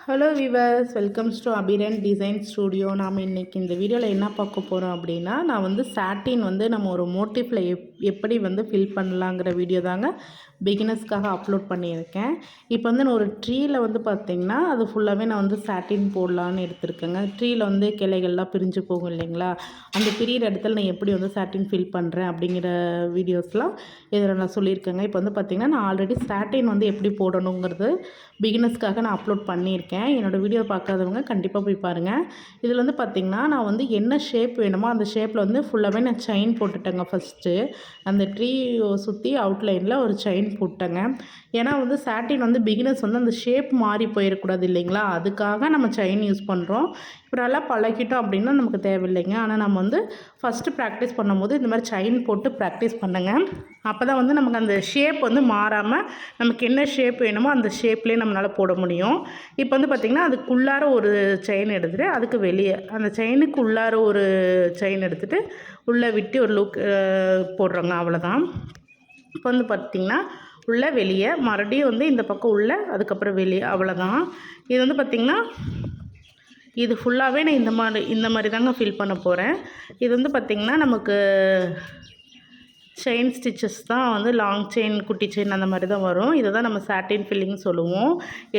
Hello viewers, welcomes to Abiran design studio. நாம் இன்றைக்கி இந்த வீடியோவில் என்ன பார்க்க போகிறோம் அப்படின்னா, நான் வந்து சாட்டின் வந்து நம்ம ஒரு மோட்டிஃபில் எப்படி வந்து ஃபில் பண்ணலாங்கிற வீடியோ தாங்க பிகினர்ஸ்க்காக அப்லோட் பண்ணியிருக்கேன். இப்போ வந்து நான் ஒரு ட்ரீயில் வந்து பார்த்திங்கன்னா அது ஃபுல்லாகவே நான் வந்து சாட்டின் போடலான்னு எடுத்திருக்கேங்க. ட்ரீயில் வந்து கிளைகள்லாம் பிரிஞ்சு போகும் இல்லைங்களா, அந்த பிரியிற இடத்துல நான் எப்படி வந்து சாட்டின் ஃபில் பண்ணுறேன் அப்படிங்கிற வீடியோஸ்லாம் இதில் நான் சொல்லியிருக்கேங்க. இப்போ வந்து பார்த்திங்கன்னா நான் ஆல்ரெடி சாட்டின் வந்து எப்படி போடணுங்கிறது பிகினர்ஸ்க்காக நான் அப்லோட் பண்ணியிருக்கேன். என்னோடய வீடியோ பார்க்காதவங்க கண்டிப்பாக போய் பாருங்கள். இதில் வந்து பார்த்திங்கன்னா நான் வந்து என்ன ஷேப் வேணுமோ அந்த ஷேப்பில் வந்து ஃபுல்லாகவே நான் செயின் போட்டுட்டேங்க. ஃபஸ்ட்டு அந்த ட்ரீ சுற்றி அவுட்லைனில் ஒரு செயின் போட்டேங்க. ஏன்னா வந்து சாட்டின் வந்து பிகினர்ஸ் வந்து அந்த ஷேப் மாறி போயிடக்கூடாது இல்லைங்களா, அதுக்காக நம்ம செயின் யூஸ் பண்ணுறோம். இப்போ நல்லா பழகிட்டோம் அப்படின்னா நமக்கு தேவையில்லைங்க. ஆனால் நம்ம வந்து ஃபஸ்ட்டு ப்ராக்டிஸ் பண்ணும்போது இந்த மாதிரி செயின் போட்டு ப்ராக்டிஸ் பண்ணுங்க. அப்போ தான் வந்து நமக்கு அந்த ஷேப் வந்து மாறாமல் நமக்கு என்ன ஷேப் வேணுமோ அந்த ஷேப்லேயே நம்மளால் போட முடியும். இப்போ வந்து பார்த்திங்கன்னா அதுக்குள்ளார ஒரு செயின் எடுத்துகிட்டு அதுக்கு வெளியே அந்த செயினுக்கு உள்ளார ஒரு செயின் எடுத்துகிட்டு உள்ளே விட்டு ஒரு லூக் போடுறோங்க. அவ்வளோதான். இப்போ வந்து பார்த்திங்கன்னா உள்ளே வெளியே மறுபடியும் வந்து இந்த பக்கம் உள்ளே அதுக்கப்புறம் வெளியே, அவ்வளோதான். இது வந்து பார்த்திங்கன்னா இது ஃபுல்லாகவே நான் இந்த மாதிரி தாங்க ஃபில் பண்ண போகிறேன். இது வந்து பார்த்திங்கன்னா நமக்கு செயின் ஸ்டிச்சஸ் தான் வந்து லாங் செயின், குட்டி செயின் அந்த மாதிரி தான் வரும். இதை தான் நம்ம சாட்டின் ஃபில்லிங் சொல்லுவோம்.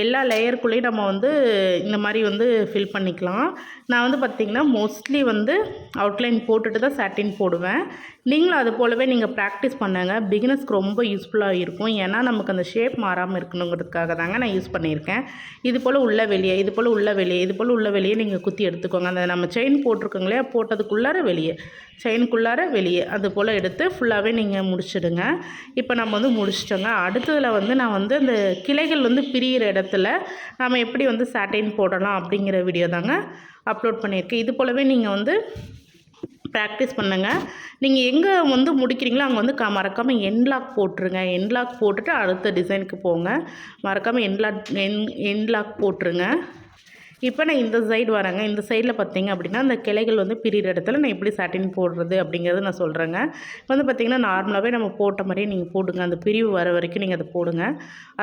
எல்லா லேயருக்குள்ளேயும் நம்ம வந்து இந்த மாதிரி வந்து ஃபில் பண்ணிக்கலாம். நான் வந்து பார்த்திங்கன்னா மோஸ்ட்லி வந்து அவுட்லைன் போட்டுட்டு தான் சாட்டின் போடுவேன். நீங்களும் அது போலவே நீங்கள் ப்ராக்டிஸ் பண்ணுங்க. பிகினர்ஸ்க்கு ரொம்ப யூஸ்ஃபுல்லாக இருக்கும். ஏன்னா நமக்கு அந்த ஷேப் மாறாமல் இருக்கணுங்கிறதுக்காக தாங்க நான் யூஸ் பண்ணியிருக்கேன். இது போல் உள்ள வெளியே, இது போல் உள்ள வெளியே, இது போல் உள்ள வெளியே நீங்கள் குத்தி எடுத்துக்கோங்க. அந்த நம்ம செயின் போட்டிருக்கோங்க இல்லையா, போட்டதுக்குள்ளார வெளியே, செயினுக்குள்ளார வெளியே, அது போல் எடுத்து ஃபுல்லாகவே நீங்கள் முடிச்சிடுங்க. இப்போ நம்ம வந்து முடிச்சிட்டோங்க. அடுத்ததில் வந்து நான் வந்து அந்த கிளைகள் வந்து பிரிகிற இடத்துல நம்ம எப்படி வந்து சாட்டின் போடலாம் அப்படிங்கிற வீடியோ தாங்க அப்லோட் பண்ணியிருக்கேன். இது போலவே நீங்கள் வந்து ப்ராக்டிஸ் பண்ணுங்கள். நீங்கள் எங்கே வந்து முடிக்கிறீங்களோ அங்கே வந்து மறக்காமல் எண்ட்லாக் போட்டுருங்க. எண்ட்லாக் போட்டுட்டு அடுத்த டிசைனுக்கு போங்க. மறக்காமல் எண்ட்லாக் போட்டுருங்க. இப்போ நான் இந்த சைடு வரேங்க. இந்த சைடில் பார்த்தீங்க அப்படின்னா அந்த கிளைகள் வந்து பிரிகிற இடத்துல நான் எப்படி சாட்டின் போடுறது அப்படிங்கிறத நான் சொல்கிறேங்க. வந்து பார்த்திங்கன்னா நார்மலாகவே நம்ம போட்ட மாதிரியே நீங்கள் போடுங்க. அந்த பிரிவு வர வரைக்கும் நீங்கள் அதை போடுங்க.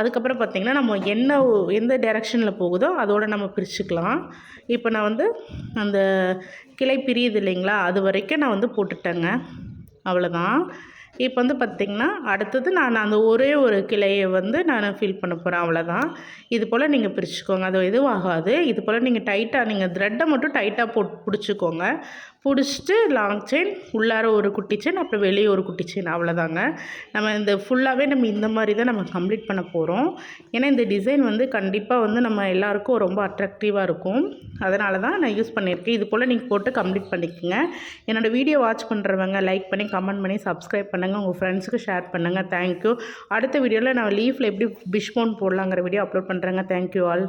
அதுக்கப்புறம் பார்த்திங்கன்னா நம்ம எந்த டைரெக்ஷனில் போகுதோ அதோடு நம்ம பிரிச்சுக்கலாம். இப்போ நான் வந்து அந்த கிளை பிரியுது இல்லைங்களா, அது வரைக்கும் நான் வந்து போட்டுட்டேங்க. அவ்வளோதான். இப்போ வந்து பார்த்திங்கன்னா அடுத்தது நான் அந்த ஒரே ஒரு கிளையை வந்து நான் ஃபில் பண்ண போகிறேன். அவ்வளோதான். இது போல் நீங்கள் பிரிச்சுக்கோங்க. அது எதுவும் ஆகாது. இது போல் நீங்கள் டைட்டாக நீங்கள் த்ரெட்டை மட்டும் டைட்டாக பிடிச்சிக்கோங்க. பிடிச்சிட்டு லாங் செயின், உள்ளார ஒரு குட்டி செயின், அப்புறம் வெளியே ஒரு குட்டி செயின், அவ்வளோதாங்க. நம்ம இந்த ஃபுல்லாகவே நம்ம இந்த மாதிரி தான் நம்ம கம்ப்ளீட் பண்ண போகிறோம். ஏன்னா இந்த டிசைன் வந்து கண்டிப்பாக வந்து நம்ம எல்லாேருக்கும் ரொம்ப அட்ராக்டிவாக இருக்கும். அதனால தான் நான் யூஸ் பண்ணியிருக்கேன். இது போல் நீங்கள் போட்டு கம்ப்ளீட் பண்ணிக்கோங்க. என்னோடய வீடியோ வாட்ச் பண்ணுறவங்க லைக் பண்ணி, கமெண்ட் பண்ணி, சப்ஸ்கிரைப் பண்ணுங்கள். உங்கள் ஃப்ரெண்ட்ஸுக்கு ஷேர் பண்ணுங்கள். தேங்க்யூ. அடுத்த வீடியோவில் நான் லீஃபில் எப்படி பிஷ்போன் போடலாங்கிற வீடியோ அப்லோட் பண்ணுறேங்க. Thank you all.